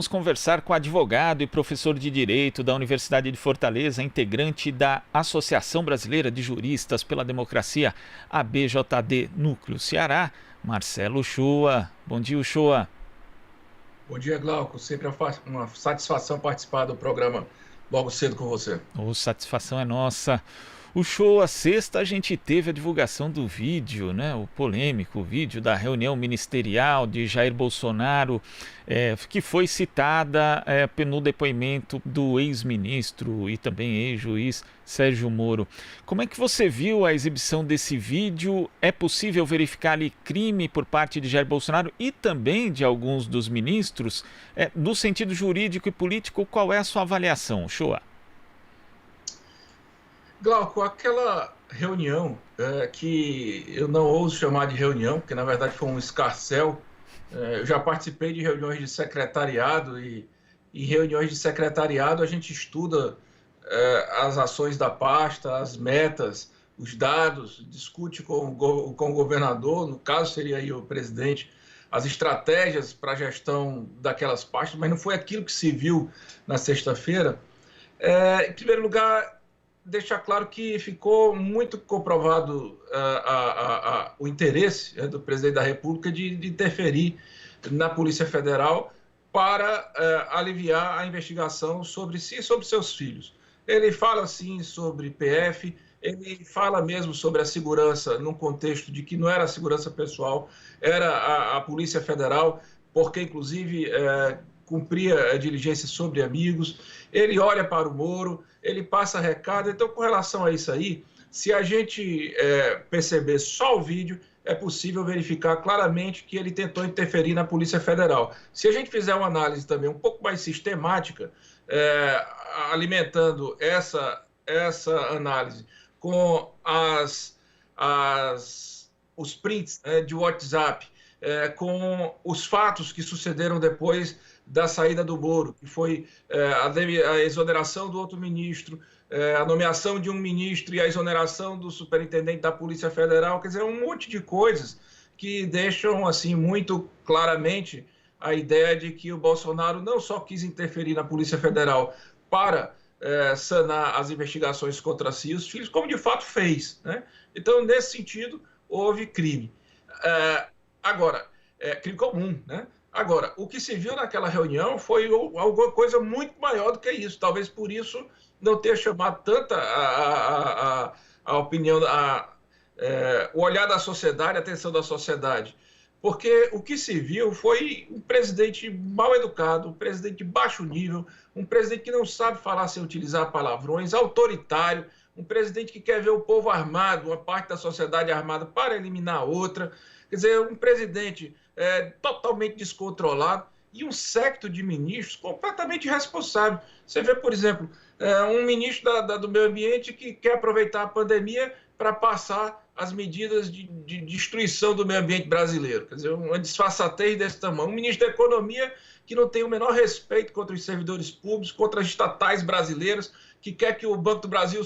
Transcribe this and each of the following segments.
Vamos conversar com o advogado e professor de Direito da Universidade de Fortaleza, integrante da Associação Brasileira de Juristas pela Democracia, ABJD Núcleo Ceará, Marcelo Uchoa. Bom dia, Uchoa. Bom dia, Glauco. Sempre uma satisfação participar do programa logo cedo com você. Satisfação é nossa. Uchoa, sexta a gente teve a divulgação do vídeo, né, o polêmico vídeo da reunião ministerial de Jair Bolsonaro, que foi citada no depoimento do ex-ministro e também ex-juiz Sérgio Moro. Como é que você viu a exibição desse vídeo? É possível verificar ali crime por parte de Jair Bolsonaro e também de alguns dos ministros? No sentido jurídico e político, qual é a sua avaliação, Uchoa? Glauco, aquela reunião que eu não ouso chamar de reunião, porque na verdade foi um escarcéu. Eu já participei de reuniões de secretariado e em reuniões de secretariado a gente estuda as ações da pasta, as metas, os dados, discute com o governador, no caso seria aí o presidente, as estratégias para a gestão daquelas pastas, mas não foi aquilo que se viu na sexta-feira. Em primeiro lugar, deixar claro que ficou muito comprovado o interesse do presidente da República de interferir na Polícia Federal para aliviar a investigação sobre si e sobre seus filhos. Ele fala, sim, sobre PF, ele fala mesmo sobre a segurança num contexto de que não era a segurança pessoal, era a Polícia Federal, porque, inclusive, cumpria diligências sobre amigos. Ele olha para o Moro, ele passa recado. Então, com relação a isso aí, se a gente perceber só o vídeo, é possível verificar claramente que ele tentou interferir na Polícia Federal. Se a gente fizer uma análise também um pouco mais sistemática, alimentando essa análise com os prints de WhatsApp, com os fatos que sucederam depois da saída do Moro, que foi a exoneração do outro ministro, a nomeação de um ministro e a exoneração do superintendente da Polícia Federal, quer dizer, um monte de coisas que deixam assim muito claramente a ideia de que o Bolsonaro não só quis interferir na Polícia Federal para sanar as investigações contra si e os filhos, como de fato fez, né? Então, nesse sentido, houve crime. Agora, crime comum, né? Agora, o que se viu naquela reunião foi alguma coisa muito maior do que isso. Talvez por isso não tenha chamado tanta a opinião, o olhar da sociedade, a atenção da sociedade. Porque o que se viu foi um presidente mal educado, um presidente de baixo nível, um presidente que não sabe falar sem utilizar palavrões, autoritário, um presidente que quer ver o povo armado, uma parte da sociedade armada para eliminar a outra. Quer dizer, um presidente totalmente descontrolado e um séquito de ministros completamente irresponsável. Você vê, por exemplo, um ministro do meio ambiente que quer aproveitar a pandemia para passar as medidas de destruição do meio ambiente brasileiro. Quer dizer, uma disfarçatez desse tamanho. Um ministro da economia que não tem o menor respeito contra os servidores públicos, contra as estatais brasileiras, que quer que o Banco do Brasil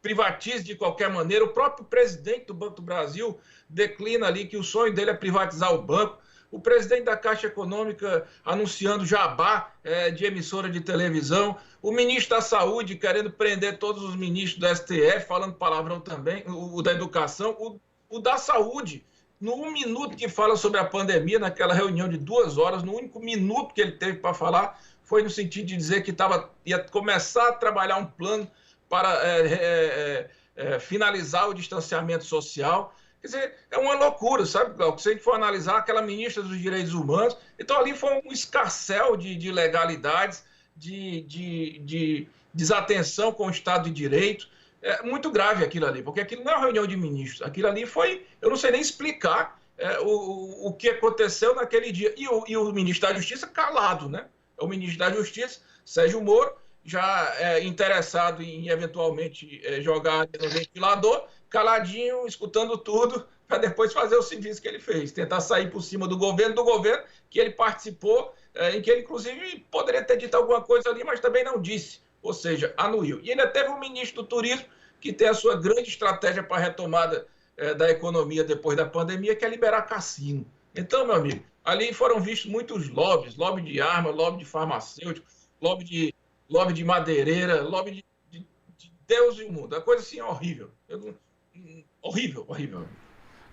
privatize de qualquer maneira. O próprio presidente do Banco do Brasil declina ali que o sonho dele é privatizar o banco. O presidente da Caixa Econômica anunciando jabá de emissora de televisão. O ministro da Saúde querendo prender todos os ministros do STF, falando palavrão também. O da Educação. O da Saúde, no 1 minuto que fala sobre a pandemia, naquela reunião de 2 horas, no único minuto que ele teve para falar, foi no sentido de dizer que ia começar a trabalhar um plano para finalizar o distanciamento social. Quer dizer, é uma loucura, sabe, Glauco? Se a gente for analisar aquela ministra dos Direitos Humanos, então ali foi um escarcéu de ilegalidades, de desatenção com o Estado de Direito. É muito grave aquilo ali, porque aquilo não é uma reunião de ministros, aquilo ali foi, eu não sei nem explicar o que aconteceu naquele dia. E o ministro da Justiça calado, né? O ministro da Justiça, Sérgio Moro, já interessado em eventualmente jogar no ventilador, caladinho, escutando tudo, para depois fazer o serviço que ele fez, tentar sair por cima do governo que ele participou, em que ele, inclusive, poderia ter dito alguma coisa ali, mas também não disse, ou seja, anuiu. E ainda teve o ministro do Turismo, que tem a sua grande estratégia para a retomada da economia depois da pandemia, que é liberar cassino. Então, meu amigo, ali foram vistos muitos lobbies, lobby de arma, lobby de farmacêutico, lobby de, lobby de madeireira, lobby de Deus e o mundo. A coisa assim é horrível. Horrível, horrível.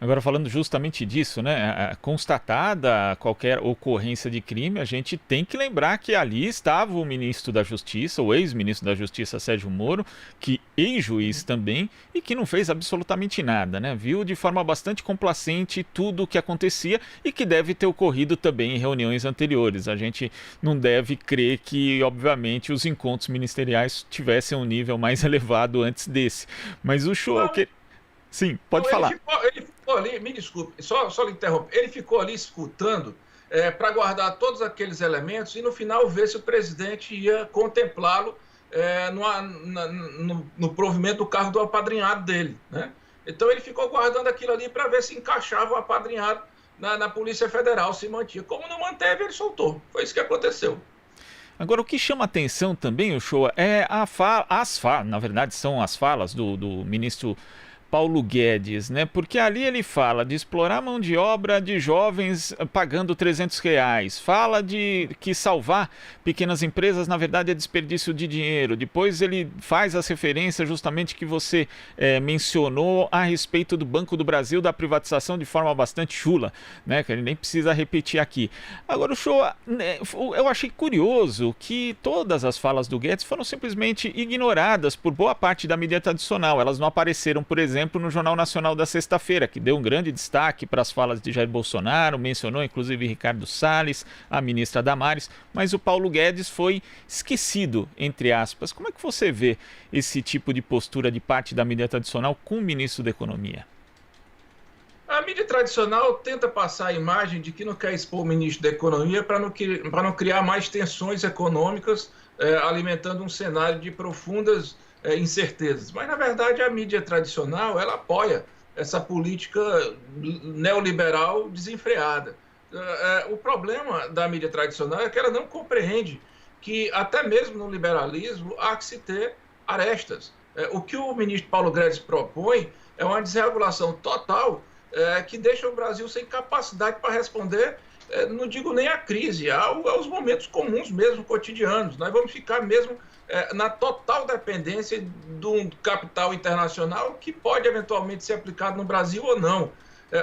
Agora, falando justamente disso, né? Constatada qualquer ocorrência de crime, a gente tem que lembrar que ali estava o ministro da Justiça, o ex-ministro da Justiça, Sérgio Moro, que ex-juiz também, e que não fez absolutamente nada, né? Viu de forma bastante complacente tudo o que acontecia e que deve ter ocorrido também em reuniões anteriores. A gente não deve crer que, obviamente, os encontros ministeriais tivessem um nível mais elevado antes desse. Mas o show... Sim, pode falar. Ele ficou ali, me desculpe, só lhe interromper, ele ficou ali escutando para guardar todos aqueles elementos e no final ver se o presidente ia contemplá-lo no provimento do cargo do apadrinhado dele, né? Então ele ficou guardando aquilo ali para ver se encaixava o apadrinhado na Polícia Federal, se mantinha. Como não manteve, ele soltou. Foi isso que aconteceu. Agora, o que chama atenção também, o show, é na verdade são as falas do ministro Paulo Guedes, né? Porque ali ele fala de explorar a mão de obra de jovens pagando R$ 300, fala de que salvar pequenas empresas, na verdade, é desperdício de dinheiro. Depois ele faz as referências justamente que você mencionou a respeito do Banco do Brasil, da privatização de forma bastante chula, né? Que ele nem precisa repetir aqui. Agora, o show, eu achei curioso que todas as falas do Guedes foram simplesmente ignoradas por boa parte da mídia tradicional. Elas não apareceram, por exemplo, no Jornal Nacional da sexta-feira, que deu um grande destaque para as falas de Jair Bolsonaro, mencionou inclusive Ricardo Salles, a ministra Damares, mas o Paulo Guedes foi esquecido, entre aspas. Como é que você vê esse tipo de postura de parte da mídia tradicional com o ministro da Economia? A mídia tradicional tenta passar a imagem de que não quer expor o ministro da Economia para não criar mais tensões econômicas, alimentando um cenário de profundas incertezas. Mas, na verdade, a mídia tradicional ela apoia essa política neoliberal desenfreada. O problema da mídia tradicional é que ela não compreende que, até mesmo no liberalismo, há que se ter arestas. O que o ministro Paulo Guedes propõe é uma desregulação total que deixa o Brasil sem capacidade para responder, não digo nem à crise, aos momentos comuns mesmo, cotidianos. Nós vamos ficar mesmo na total dependência de um capital internacional que pode eventualmente ser aplicado no Brasil ou não.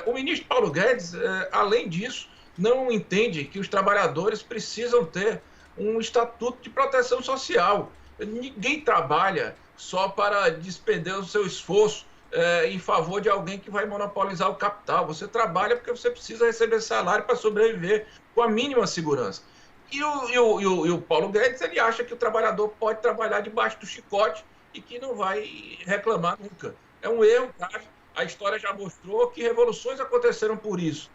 O ministro Paulo Guedes, além disso, não entende que os trabalhadores precisam ter um estatuto de proteção social. Ninguém trabalha só para despender o seu esforço em favor de alguém que vai monopolizar o capital. Você trabalha porque você precisa receber salário para sobreviver com a mínima segurança. E o Paulo Guedes, ele acha que o trabalhador pode trabalhar debaixo do chicote e que não vai reclamar nunca. É um erro, cara. A história já mostrou que revoluções aconteceram por isso.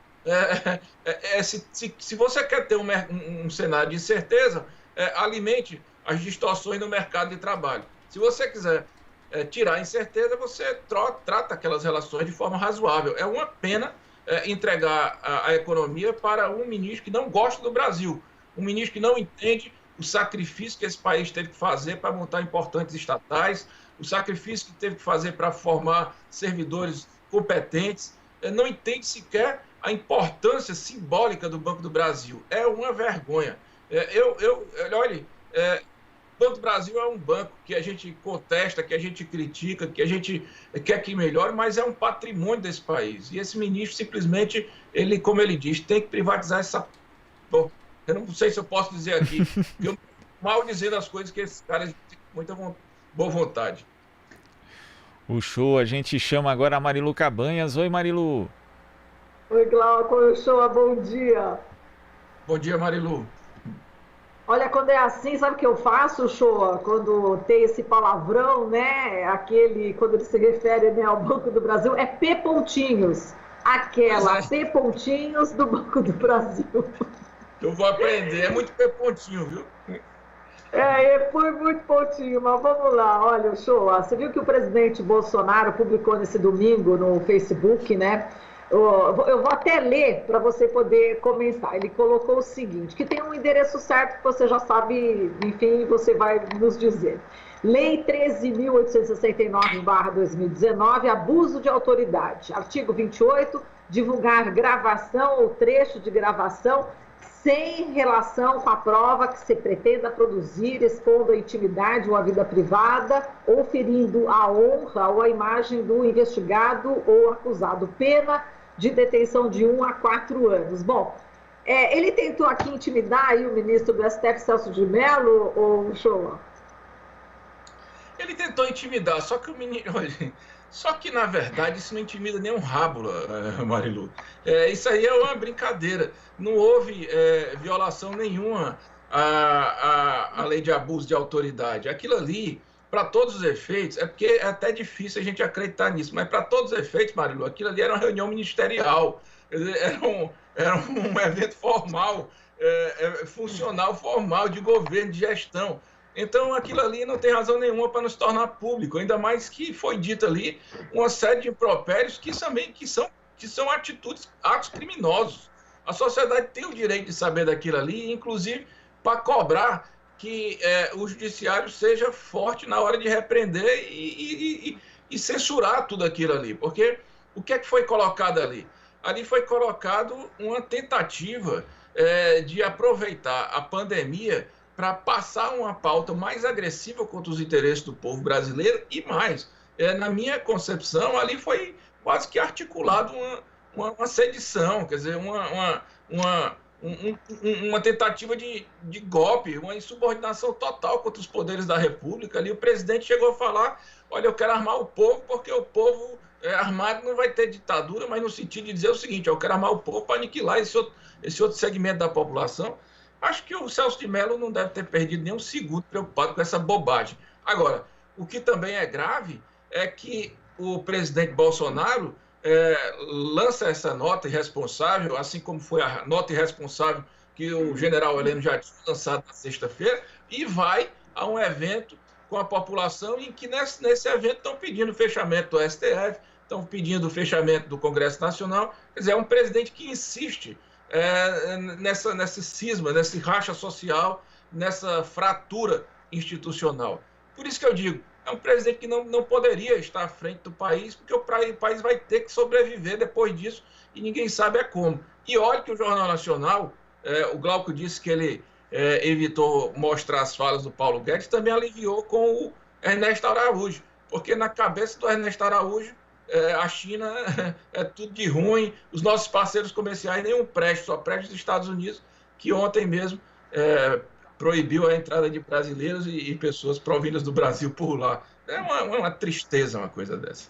Se você quer ter um cenário de incerteza, alimente as distorções no mercado de trabalho. Se você quiser tirar a incerteza, você trata aquelas relações de forma razoável. É uma pena entregar a economia para um ministro que não gosta do Brasil, um ministro que não entende o sacrifício que esse país teve que fazer para montar importantes estatais, o sacrifício que teve que fazer para formar servidores competentes, não entende sequer a importância simbólica do Banco do Brasil. É uma vergonha. Olha, o Banco do Brasil é um banco que a gente contesta, que a gente critica, que a gente quer que melhore, mas é um patrimônio desse país. E esse ministro simplesmente, como ele diz, tem que privatizar essa... Bom, eu não sei se eu posso dizer aqui, eu mal dizendo as coisas que esses caras têm muita boa vontade. O show, a gente chama agora a Marilu Cabanhas. Oi, Marilu. Oi, Glauco. Show, bom dia. Bom dia, Marilu. Olha, quando é assim, sabe o que eu faço, Shoa? Quando tem esse palavrão, né? Quando ele se refere, né, ao Banco do Brasil, é P pontinhos. Aquela P pontinhos do Banco do Brasil. Eu vou aprender, é muito P pontinho, viu? Foi muito pontinho, mas vamos lá. Olha, Shoa, você viu que o presidente Bolsonaro publicou nesse domingo no Facebook, né? Eu vou até ler para você poder comentar. Ele colocou o seguinte, que tem um endereço certo que você já sabe, enfim, você vai nos dizer. Lei 13.869/2019, abuso de autoridade. Artigo 28, divulgar gravação ou trecho de gravação sem relação com a prova que se pretenda produzir, expondo a intimidade ou a vida privada, ou ferindo a honra ou a imagem do investigado ou acusado. Pena de detenção de 1 a 4 anos. Bom, ele tentou aqui intimidar aí o ministro do STF, Celso de Mello, ou Shoa? Ele tentou intimidar, só que o menino... Só que, na verdade, isso não intimida nem um rabo, Marilu. Isso aí é uma brincadeira. Não houve violação nenhuma à lei de abuso de autoridade. Aquilo ali, para todos os efeitos, é porque é até difícil a gente acreditar nisso, mas para todos os efeitos, Marilu, aquilo ali era uma reunião ministerial, era um evento formal, funcional, formal, de governo, de gestão. Então, aquilo ali não tem razão nenhuma para não se tornar público, ainda mais que foi dito ali uma série de impropérios que são atitudes, atos criminosos. A sociedade tem o direito de saber daquilo ali, inclusive para cobrar que o judiciário seja forte na hora de repreender e censurar tudo aquilo ali. Porque o que é que foi colocado ali? Ali foi colocado uma tentativa de aproveitar a pandemia para passar uma pauta mais agressiva contra os interesses do povo brasileiro e mais. Na minha concepção, ali foi quase que articulado uma sedição, quer dizer, uma tentativa de golpe, uma insubordinação total contra os poderes da República. Ali o presidente chegou a falar, olha, eu quero armar o povo porque o povo armado não vai ter ditadura, mas no sentido de dizer o seguinte, eu quero armar o povo para aniquilar esse outro segmento da população. Acho que o Celso de Mello não deve ter perdido nem um segundo preocupado com essa bobagem. Agora, o que também é grave é que o presidente Bolsonaro lança essa nota irresponsável, assim como foi a nota irresponsável que o general Heleno já tinha lançado na sexta-feira, e vai a um evento com a população em que nesse evento estão pedindo o fechamento do STF, estão pedindo o fechamento do Congresso Nacional. Quer dizer, é um presidente que insiste nesse cisma, nesse racha social, nessa fratura institucional. Por isso que eu digo, é um presidente que não poderia estar à frente do país, porque o país vai ter que sobreviver depois disso, e ninguém sabe como. E olha que o Jornal Nacional, o Glauco disse que ele evitou mostrar as falas do Paulo Guedes, também aliviou com o Ernesto Araújo, porque na cabeça do Ernesto Araújo, a China é tudo de ruim, os nossos parceiros comerciais nenhum presta, só presta os Estados Unidos, que ontem mesmo proibiu a entrada de brasileiros e pessoas provindas do Brasil por lá. É uma tristeza uma coisa dessa.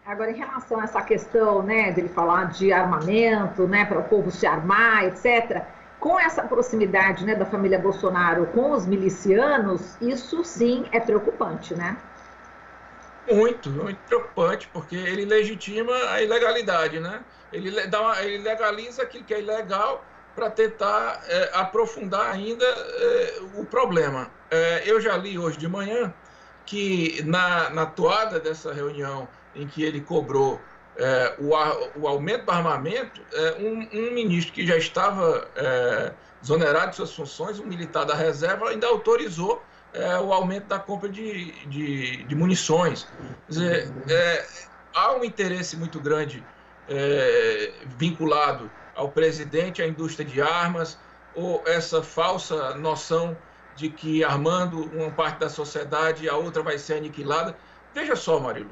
Agora, em relação a essa questão, né, dele falar de armamento, né, para o povo se armar, etc., com essa proximidade, né, da família Bolsonaro com os milicianos, isso sim é preocupante, né? Muito, muito preocupante, porque ele legitima a ilegalidade, né? Ele legaliza aquilo que é ilegal para tentar aprofundar ainda o problema. Eu já li hoje de manhã que na toada dessa reunião em que ele cobrou o aumento do armamento, um ministro que já estava exonerado de suas funções, um militar da reserva, ainda autorizou o aumento da compra de munições. Quer dizer, há um interesse muito grande vinculado ao presidente, à indústria de armas, ou essa falsa noção de que armando uma parte da sociedade, a outra vai ser aniquilada. Veja só, Marilu,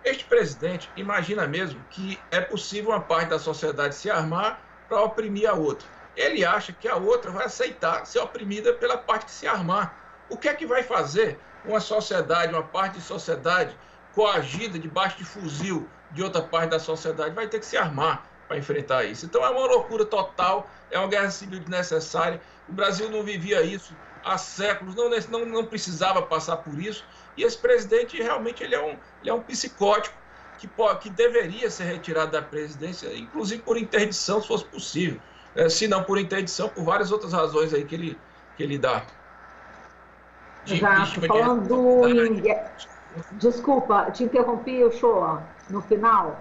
este presidente imagina mesmo que é possível uma parte da sociedade se armar para oprimir a outra. Ele acha que a outra vai aceitar ser oprimida pela parte que se armar. O que é que vai fazer uma sociedade, uma parte de sociedade coagida debaixo de fuzil de outra parte da sociedade? Vai ter que se armar para enfrentar isso. Então é uma loucura total, é uma guerra civil desnecessária. O Brasil não vivia isso há séculos, não precisava passar por isso. E esse presidente realmente ele é um psicótico que deveria ser retirado da presidência, inclusive por interdição, se fosse possível. Se não por interdição, por várias outras razões aí que ele dá. Exato, falando em... Desculpa, te interrompi, Shoa, no final.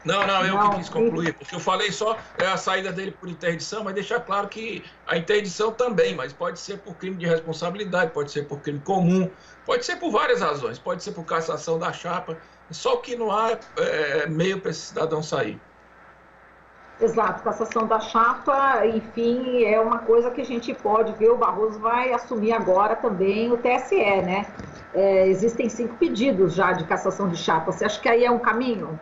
Não, eu que quis concluir, porque eu falei só a saída dele por interdição, mas deixar claro que a interdição também, mas pode ser por crime de responsabilidade, pode ser por crime comum, pode ser por várias razões, pode ser por cassação da chapa, só que não há meio para esse cidadão sair. Exato, cassação da chapa, enfim, é uma coisa que a gente pode ver, o Barroso vai assumir agora também o TSE, né? Existem 5 pedidos já de cassação de chapa, você acha que aí é um caminho?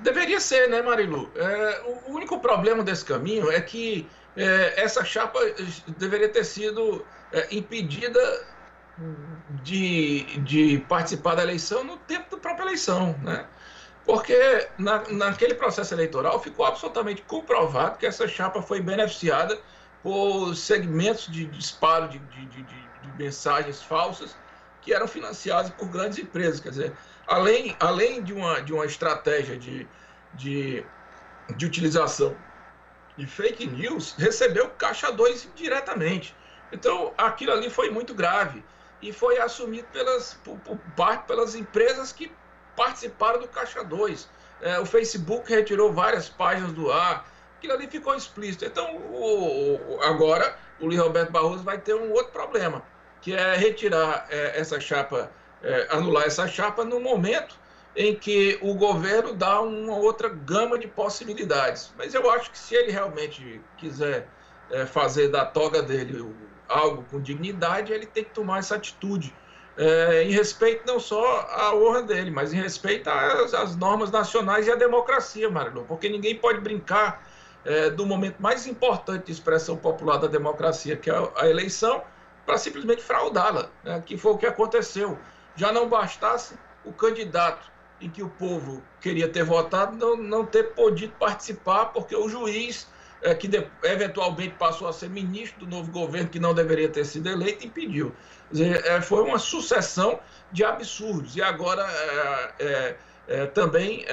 Deveria ser, né, Marilu? O único problema desse caminho é que essa chapa deveria ter sido impedida de participar da eleição no tempo da própria eleição, né? Porque naquele processo eleitoral ficou absolutamente comprovado que essa chapa foi beneficiada por segmentos de disparo de mensagens falsas que eram financiadas por grandes empresas. Quer dizer, além de uma estratégia de utilização de fake news, recebeu caixa 2 diretamente. Então, aquilo ali foi muito grave e foi assumido pelas empresas que participaram do caixa 2. O Facebook retirou várias páginas do ar, aquilo ali ficou explícito. Então, agora, o Luiz Roberto Barroso vai ter um outro problema, que é retirar essa chapa, anular essa chapa no momento em que o governo dá uma outra gama de possibilidades. Mas eu acho que se ele realmente quiser fazer da toga dele algo com dignidade, ele tem que tomar essa atitude, em respeito não só à honra dele, mas em respeito às normas nacionais e à democracia, Marilu, porque ninguém pode brincar do momento mais importante de expressão popular da democracia, que é a eleição, para simplesmente fraudá-la, né? Que foi o que aconteceu. Já não bastasse o candidato em que o povo queria ter votado não ter podido participar, porque o juiz, que eventualmente passou a ser ministro do novo governo, que não deveria ter sido eleito, impediu. Quer dizer, foi uma sucessão de absurdos. E agora também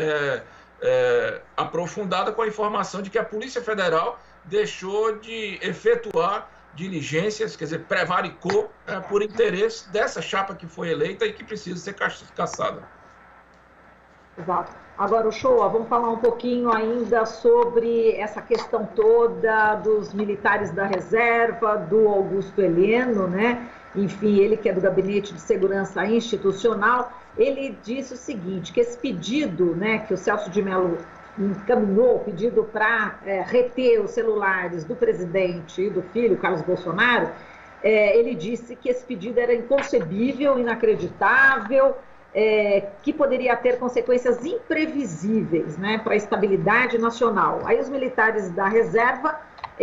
aprofundada com a informação de que a Polícia Federal deixou de efetuar diligências, quer dizer, prevaricou por interesse dessa chapa que foi eleita e que precisa ser cassada. Exato. Agora, o Shoa, vamos falar um pouquinho ainda sobre essa questão toda dos militares da reserva, do Augusto Heleno, né? Enfim, ele que é do Gabinete de Segurança Institucional, ele disse o seguinte, que esse pedido, né, que o Celso de Mello encaminhou, o pedido para reter os celulares do presidente e do filho, Carlos Bolsonaro, ele disse que esse pedido era inconcebível, inacreditável, que poderia ter consequências imprevisíveis, né, para a estabilidade nacional. Aí os militares da reserva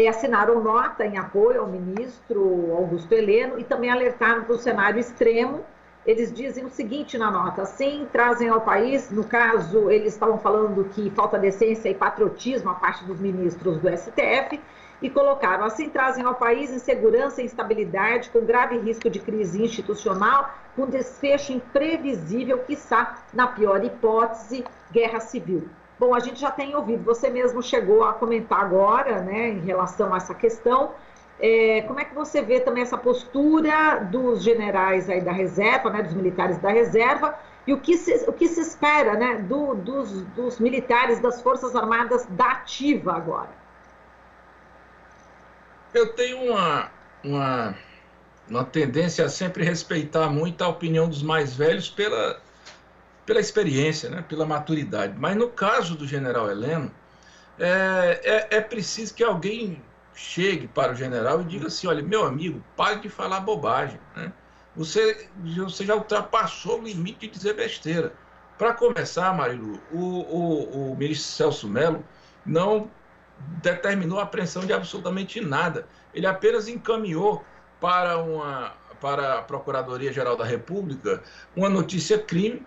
assinaram nota em apoio ao ministro Augusto Heleno e também alertaram para o cenário extremo. Eles dizem o seguinte na nota: assim trazem ao país, no caso eles estavam falando que falta decência e patriotismo a parte dos ministros do STF, e colocaram, assim trazem ao país insegurança e instabilidade, com grave risco de crise institucional, com desfecho imprevisível, quiçá, na pior hipótese, guerra civil. Bom, a gente já tem ouvido, você mesmo chegou a comentar agora, né, em relação a essa questão. Como é que você vê também essa postura dos generais aí da reserva, né, dos militares da reserva, e o que se espera, né, dos militares das Forças Armadas da ativa agora? Eu tenho uma tendência a sempre respeitar muito a opinião dos mais velhos pela experiência, né, pela maturidade. Mas no caso do general Heleno, é preciso que alguém chegue para o general e diga assim: olha, meu amigo, pare de falar bobagem, né? Você já ultrapassou o limite de dizer besteira. Para começar, Marilu, o ministro Celso Mello não determinou a apreensão de absolutamente nada. Ele apenas encaminhou para a Procuradoria-Geral da República uma notícia-crime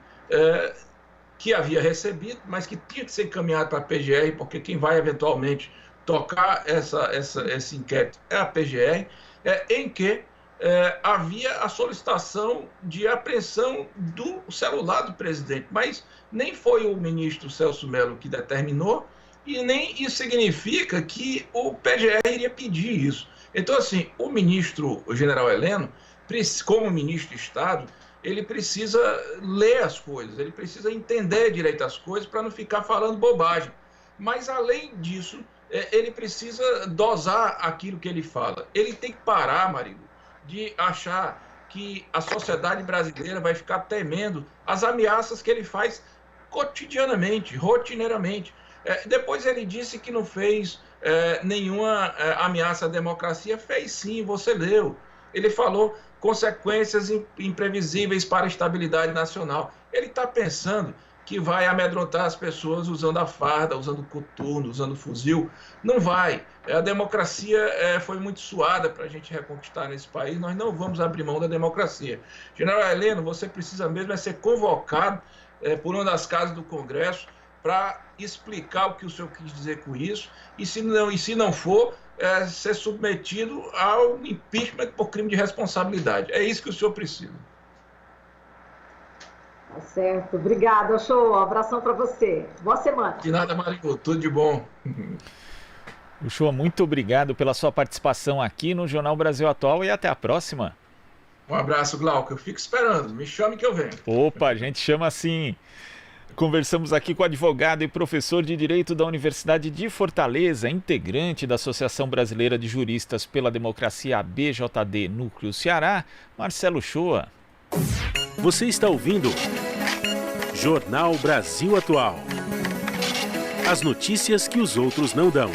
que havia recebido, mas que tinha que ser encaminhado para a PGR, porque quem vai eventualmente tocar esse inquérito é a PGR, em que havia a solicitação de apreensão do celular do presidente, mas nem foi o ministro Celso Mello que determinou, e nem isso significa que o PGR iria pedir isso. Então, assim, o general Heleno, como ministro de Estado, ele precisa ler as coisas, ele precisa entender direito as coisas para não ficar falando bobagem. Mas, além disso, ele precisa dosar aquilo que ele fala. Ele tem que parar, Marilu, de achar que a sociedade brasileira vai ficar temendo as ameaças que ele faz cotidianamente, rotineiramente. Depois ele disse que não fez nenhuma ameaça à democracia. Fez sim, você leu. Ele falou consequências imprevisíveis para a estabilidade nacional. Ele está pensando que vai amedrontar as pessoas usando a farda, usando coturno, usando fuzil. Não vai. A democracia foi muito suada para a gente reconquistar nesse país. Nós não vamos abrir mão da democracia. General Heleno, você precisa mesmo ser convocado por uma das casas do Congresso para explicar o que o senhor quis dizer com isso, e se não for, ser submetido ao impeachment por crime de responsabilidade. É isso que o senhor precisa. Tá certo. Obrigada, Uchoa. Um abração para você. Boa semana. De nada, Marico. Tudo de bom. Uchoa, muito obrigado pela sua participação aqui no Jornal Brasil Atual e até a próxima. Um abraço, Glauco. Eu fico esperando. Me chame que eu venho. Opa, a gente chama assim. Conversamos aqui com o advogado e professor de Direito da Universidade de Fortaleza, integrante da Associação Brasileira de Juristas pela Democracia, ABJD Núcleo Ceará, Marcelo Uchoa. Você está ouvindo Jornal Brasil Atual. As notícias que os outros não dão.